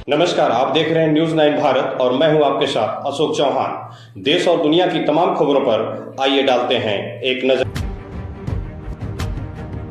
नमस्कार, आप देख रहे हैं न्यूज़ 9 भारत और मैं हूं आपके साथ अशोक चौहान। देश और दुनिया की तमाम खबरों पर आइए डालते हैं एक नजर।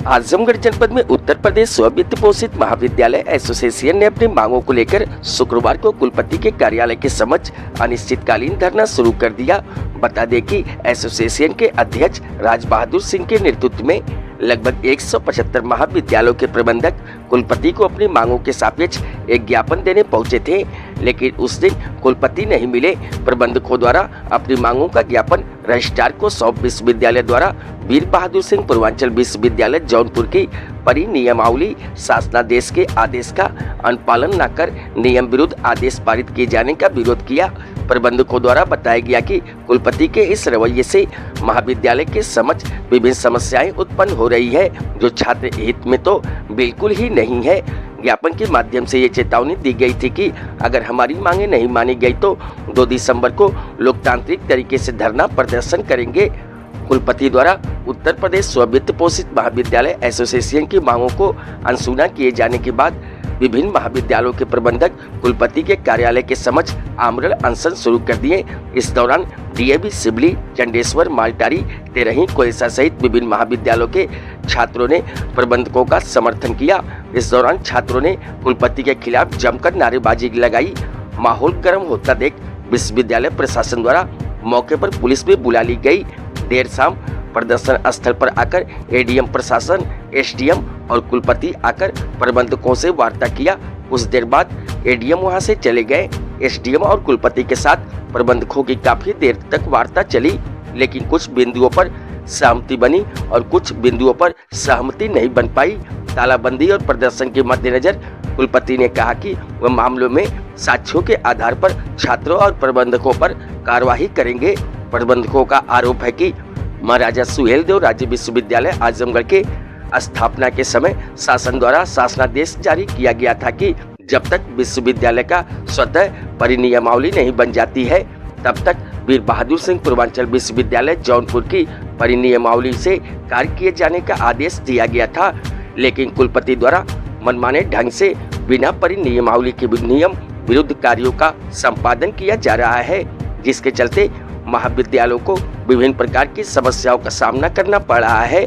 आजमगढ़ जनपद में उत्तर प्रदेश स्ववित्त पोषित महाविद्यालय एसोसिएशन ने अपनी मांगों को लेकर शुक्रवार को कुलपति के कार्यालय के समक्ष अनिश्चितकालीन धरना शुरू कर दिया। बता दें कि एसोसिएशन के अध्यक्ष राज बहादुर सिंह के नेतृत्व में लगभग 175 महाविद्यालयों के प्रबंधक कुलपति को अपनी मांगों के सापेक्ष एक ज्ञापन देने पहुंचे थे, लेकिन उस दिन कुलपति नहीं मिले। प्रबंधकों द्वारा अपनी मांगों का ज्ञापन रजिस्ट्रार को सौंप विश्वविद्यालय द्वारा वीर बहादुर सिंह पूर्वांचल विश्वविद्यालय जौनपुर की परिनियमावली शासनादेश के आदेश का अनुपालन न कर नियम विरुद्ध आदेश पारित किए जाने का विरोध किया। प्रबंधकों द्वारा बताया गया कि कुलपति के इस रवैये से महाविद्यालय के समक्ष विभिन्न समस्याएं उत्पन्न हो रही है, जो छात्र हित में तो बिल्कुल ही नहीं है। ज्ञापन के माध्यम से ये चेतावनी दी गई थी कि अगर हमारी मांगे नहीं मानी गई तो 2 दिसंबर को लोकतांत्रिक तरीके से धरना प्रदर्शन करेंगे। कुलपति द्वारा उत्तर प्रदेश स्ववित्त पोषित महाविद्यालय एसोसिएशन की मांगों को अनसुना किए जाने के बाद विभिन्न महाविद्यालयों के प्रबंधक कुलपति के कार्यालय के समक्ष आमरण अनशन शुरू कर दिए। इस दौरान डीएवी सिबली, चंडेश्वर, मालटारी, तेरही, कोयसा सहित विभिन्न महाविद्यालयों के छात्रों ने प्रबंधकों का समर्थन किया। इस दौरान छात्रों ने कुलपति के खिलाफ जमकर नारेबाजी लगाई। माहौल गर्म होता देख विश्वविद्यालय प्रशासन द्वारा मौके पर पुलिस भी बुला ली गई। देर शाम प्रदर्शन स्थल पर आकर एडीएम प्रशासन, एसडीएम और कुलपति आकर प्रबंधकों से वार्ता किया। कुछ देर बाद एडीएम वहां से चले गए। एसडीएम और कुलपति के साथ प्रबंधकों की काफी देर तक वार्ता चली, लेकिन कुछ बिंदुओं पर सहमति बनी और कुछ बिंदुओं पर सहमति नहीं बन पाई। तालाबंदी और प्रदर्शन के मद्देनजर कुलपति ने कहा कि वह मामलों में साक्ष्यों के आधार पर छात्रों और प्रबंधकों पर कार्रवाई करेंगे। प्रबंधकों का आरोप है कि महाराजा सुहेलदेव राज्य विश्वविद्यालय आजमगढ़ के स्थापना के समय शासन द्वारा शासनादेश जारी किया गया था कि जब तक विश्वविद्यालय का स्वतः परिनियमावली नहीं बन जाती है, तब तक वीर बहादुर सिंह पूर्वांचल विश्वविद्यालय जौनपुर की परिनियमावली से कार्य किए जाने का आदेश दिया गया था। लेकिन कुलपति द्वारा मनमाने ढंग से बिना परिनियमावली के नियम विरुद्ध कार्यों का संपादन किया जा रहा है, जिसके चलते महाविद्यालयों को विभिन्न प्रकार की समस्याओं का सामना करना पड़ रहा है।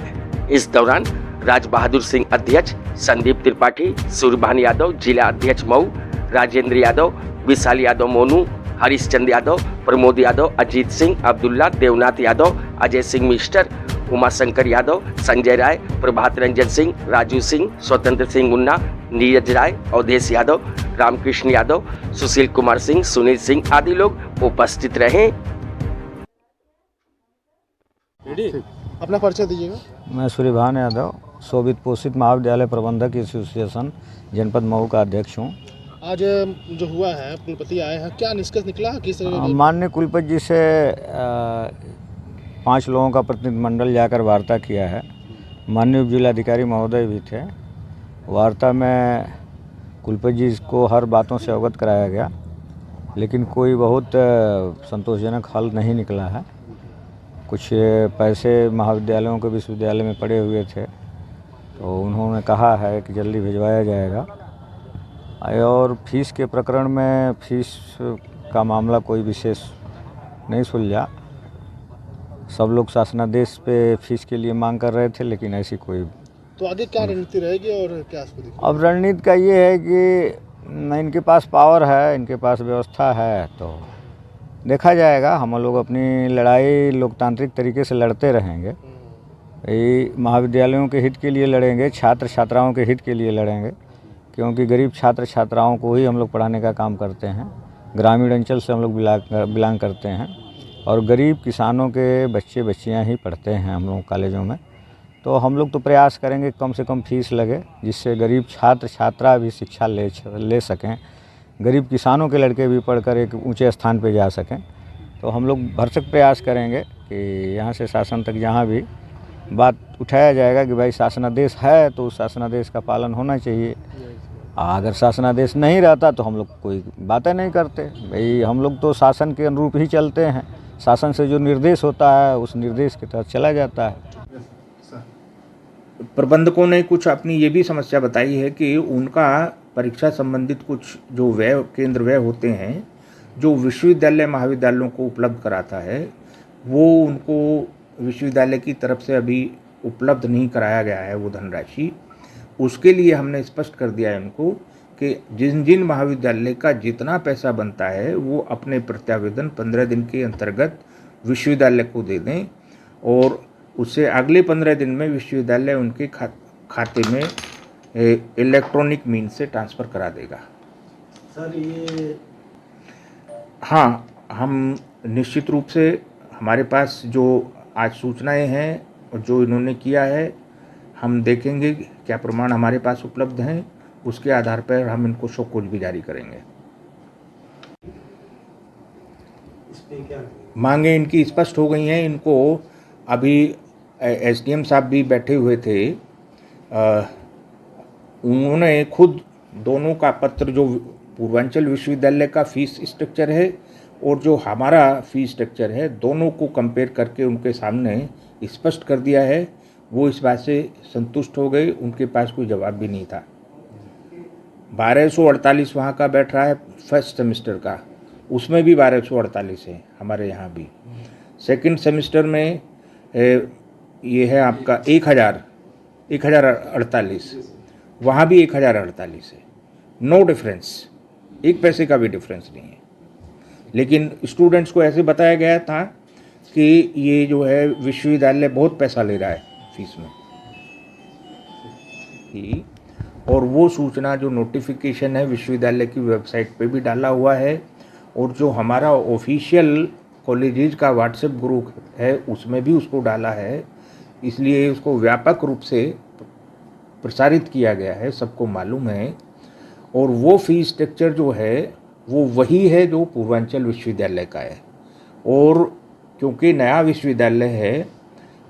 इस दौरान राज बहादुर सिंह अध्यक्ष, संदीप त्रिपाठी, सूर्यभान यादव जिला अध्यक्ष मऊ, राजेंद्र यादव, विशाल यादव मोनू, हरीशचंद यादव, प्रमोद यादव, अजीत सिंह, अब्दुल्ला, देवनाथ यादव, अजय सिंह मिस्टर, उमाशंकर यादव, संजय राय, प्रभात रंजन सिंह, राजू सिंह, स्वतंत्र सिंह मुन्ना, नीरज राय, अवधेश यादव, रामकृष्ण यादव, सुशील कुमार सिंह, सुनील सिंह आदि लोग उपस्थित रहे। अपना परिचय दीजिएगा। मैं सूर्यभान यादव, स्ववित्त पोषित महाविद्यालय प्रबंधक एसोसिएशन जनपद मऊ का अध्यक्ष हूँ। आज जो हुआ है, कुलपति आए हैं, क्या निष्कर्ष निकला? किस माननीय कुलपति जी से 5 लोगों का प्रतिनिधिमंडल जाकर वार्ता किया है। माननीय जिलाधिकारी महोदय भी थे। वार्ता में कुलपति जी को हर बातों से अवगत कराया गया, लेकिन कोई बहुत संतोषजनक हल नहीं निकला है। कुछ पैसे महाविद्यालयों के विश्वविद्यालय में पड़े हुए थे, तो उन्होंने कहा है कि जल्दी भिजवाया जाएगा। और फीस के प्रकरण में फीस का मामला कोई विशेष नहीं सुलझा। सब लोग शासनादेश पे फीस के लिए मांग कर रहे थे, लेकिन ऐसी कोई। तो आगे क्या रणनीति रहेगी और क्या? अब रणनीति का ये है कि इनके पास पावर है, इनके पास व्यवस्था है, तो देखा जाएगा। हम लोग अपनी लड़ाई लोकतांत्रिक तरीके से लड़ते रहेंगे। ये महाविद्यालयों के हित के लिए लड़ेंगे, छात्र छात्राओं के हित के लिए लड़ेंगे, क्योंकि गरीब छात्र छात्राओं को ही हम लोग पढ़ाने का काम करते हैं। ग्रामीण अंचल से हम लोग बिलोंग करते हैं और गरीब किसानों के बच्चे बच्चियां ही पढ़ते हैं हम लोग कॉलेजों में। तो हम लोग तो प्रयास करेंगे कम से कम फीस लगे, जिससे गरीब छात्र छात्रा भी शिक्षा ले सकें, गरीब किसानों के लड़के भी पढ़कर एक ऊंचे स्थान पे जा सकें। तो हम लोग भरसक प्रयास करेंगे कि यहाँ से शासन तक जहाँ भी बात उठाया जाएगा कि भाई शासनादेश है तो उस शासनादेश का पालन होना चाहिए। अगर शासनादेश नहीं रहता तो हम लोग कोई बातें नहीं करते। भाई हम लोग तो शासन के अनुरूप ही चलते हैं। शासन से जो निर्देश होता है उस निर्देश के तहत चला जाता है। प्रबंधकों ने कुछ अपनी ये भी समस्या बताई है कि उनका परीक्षा संबंधित कुछ जो व्यय केंद्र व्यय होते हैं जो विश्वविद्यालय महाविद्यालयों को उपलब्ध कराता है वो उनको विश्वविद्यालय की तरफ से अभी उपलब्ध नहीं कराया गया है वो धनराशि। उसके लिए हमने स्पष्ट कर दिया है उनको कि जिन जिन महाविद्यालय का जितना पैसा बनता है वो अपने प्रत्यावेदन 15 दिन के अंतर्गत विश्वविद्यालय को दे दें और उससे अगले 15 दिन में विश्वविद्यालय उनके खाते में इलेक्ट्रॉनिक मीन से ट्रांसफ़र करा देगा। सर ये हाँ, हम निश्चित रूप से हमारे पास जो आज सूचनाएं हैं और जो इन्होंने किया है हम देखेंगे क्या प्रमाण हमारे पास उपलब्ध हैं, उसके आधार पर हम इनको शो कॉज भी जारी करेंगे। इस पे क्या मांगे इनकी स्पष्ट हो गई हैं। इनको अभी एसडीएम साहब भी बैठे हुए थे, उन्होंने खुद दोनों का पत्र जो पूर्वांचल विश्वविद्यालय का फीस स्ट्रक्चर है और जो हमारा फीस स्ट्रक्चर है दोनों को कंपेयर करके उनके सामने स्पष्ट कर दिया है। वो इस बात से संतुष्ट हो गए, उनके पास कोई जवाब भी नहीं था। 1248 वहाँ का बैठ रहा है फर्स्ट सेमेस्टर का, उसमें भी 1248 है हमारे यहाँ भी। सेकंड सेमेस्टर में ये है आपका 1048, वहाँ भी 1048 है। नो डिफरेंस, एक पैसे का भी डिफरेंस नहीं है। लेकिन स्टूडेंट्स को ऐसे बताया गया था कि ये जो है विश्वविद्यालय बहुत पैसा ले रहा है फीस में ही, और वो सूचना जो नोटिफिकेशन है विश्वविद्यालय की वेबसाइट पे भी डाला हुआ है और जो हमारा ऑफिशियल कॉलेजेस का व्हाट्सएप ग्रुप है उसमें भी उसको डाला है। इसलिए उसको व्यापक रूप से प्रसारित किया गया है, सबको मालूम है। और वो फीस स्ट्रक्चर जो है वो वही है जो पूर्वांचल विश्वविद्यालय का है। और क्योंकि नया विश्वविद्यालय है,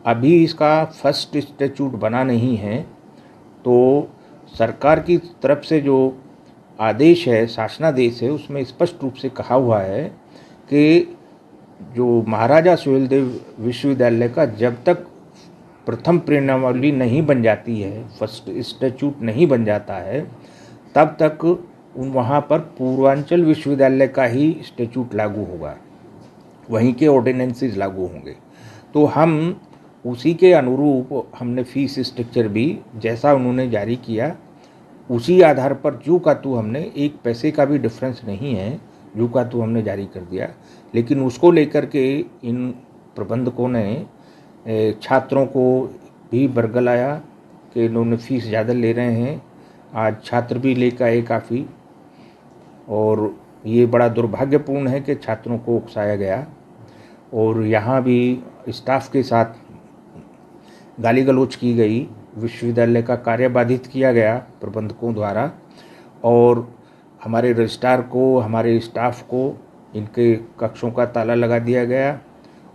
अभी इसका फर्स्ट स्टैट्यूट बना नहीं है, तो सरकार की तरफ से जो आदेश है, शासनादेश है, उसमें स्पष्ट रूप से कहा हुआ है कि जो महाराजा सुहेलदेव विश्वविद्यालय का जब तक प्रथम प्रणाली नहीं बन जाती है, फर्स्ट स्टैट्यूट नहीं बन जाता है, तब तक वहाँ पर पूर्वांचल विश्वविद्यालय का ही स्टैट्यूट लागू होगा, वहीं के ऑर्डिनेंसेस लागू होंगे। तो हम उसी के अनुरूप हमने फीस स्ट्रक्चर भी जैसा उन्होंने जारी किया उसी आधार पर जू का तू हमने एक पैसे का भी डिफरेंस नहीं है, जू का तू हमने जारी कर दिया। लेकिन उसको लेकर के इन प्रबंधकों ने छात्रों को भी बरगलाया कि इन्होंने फ़ीस ज़्यादा ले रहे हैं। आज छात्र भी लेकर आए काफ़ी, और ये बड़ा दुर्भाग्यपूर्ण है कि छात्रों को उकसाया गया और यहाँ भी स्टाफ के साथ गाली गलौज की गई, विश्वविद्यालय का कार्य बाधित किया गया प्रबंधकों द्वारा, और हमारे रजिस्ट्रार को, हमारे स्टाफ को इनके कक्षों का ताला लगा दिया गया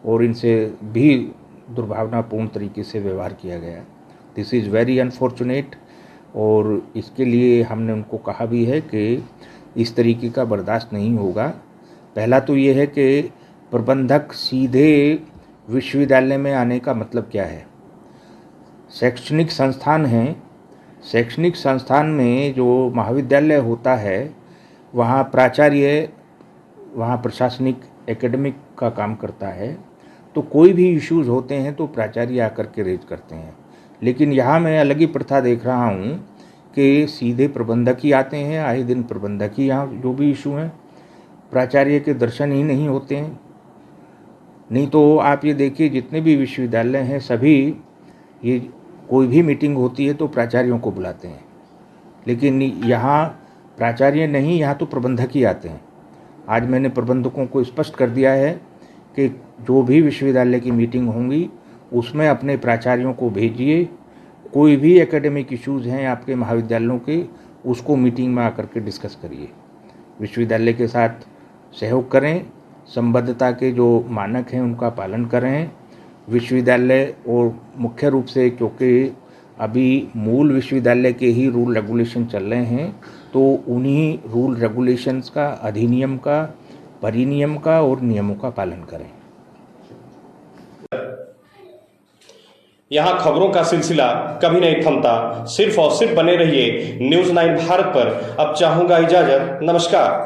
और इनसे भी दुर्भावनापूर्ण तरीके से व्यवहार किया गया। दिस इज़ वेरी अनफॉर्चुनेट, और इसके लिए हमने उनको कहा भी है कि इस तरीके का बर्दाश्त नहीं होगा। पहला तो ये है कि प्रबंधक सीधे विश्वविद्यालय में आने का मतलब क्या है। शैक्षणिक संस्थान हैं, शैक्षणिक संस्थान में जो महाविद्यालय होता है वहाँ प्राचार्य, वहाँ प्रशासनिक एकेडमिक का काम करता है, तो कोई भी इश्यूज़ होते हैं तो प्राचार्य आकर के रेज करते हैं। लेकिन यहाँ मैं अलग ही प्रथा देख रहा हूँ कि सीधे प्रबंधक ही आते हैं, आए दिन प्रबंधक ही यहाँ जो भी इशू हैं, प्राचार्य के दर्शन ही नहीं होते हैं। नहीं तो आप ये देखिए जितने भी विश्वविद्यालय हैं सभी, ये कोई भी मीटिंग होती है तो प्राचार्यों को बुलाते हैं, लेकिन यहाँ प्राचार्य नहीं, यहाँ तो प्रबंधक ही आते हैं। आज मैंने प्रबंधकों को स्पष्ट कर दिया है कि जो भी विश्वविद्यालय की मीटिंग होंगी उसमें अपने प्राचार्यों को भेजिए। कोई भी एकेडमिक इश्यूज़ हैं आपके महाविद्यालयों के, उसको मीटिंग में आकर के डिस्कस करिए। विश्वविद्यालय के साथ सहयोग करें, संबद्धता के जो मानक हैं उनका पालन करें। विश्वविद्यालय और मुख्य रूप से क्योंकि अभी मूल विश्वविद्यालय के ही रूल रेगुलेशन चल रहे हैं, तो उन्हीं रूल रेगुलेशंस का, अधिनियम का, परिनियम का और नियमों का पालन करें। यहाँ खबरों का सिलसिला कभी नहीं थमता। सिर्फ और सिर्फ बने रहिए न्यूज़ 9 भारत पर। अब चाहूंगा इजाजत। नमस्कार।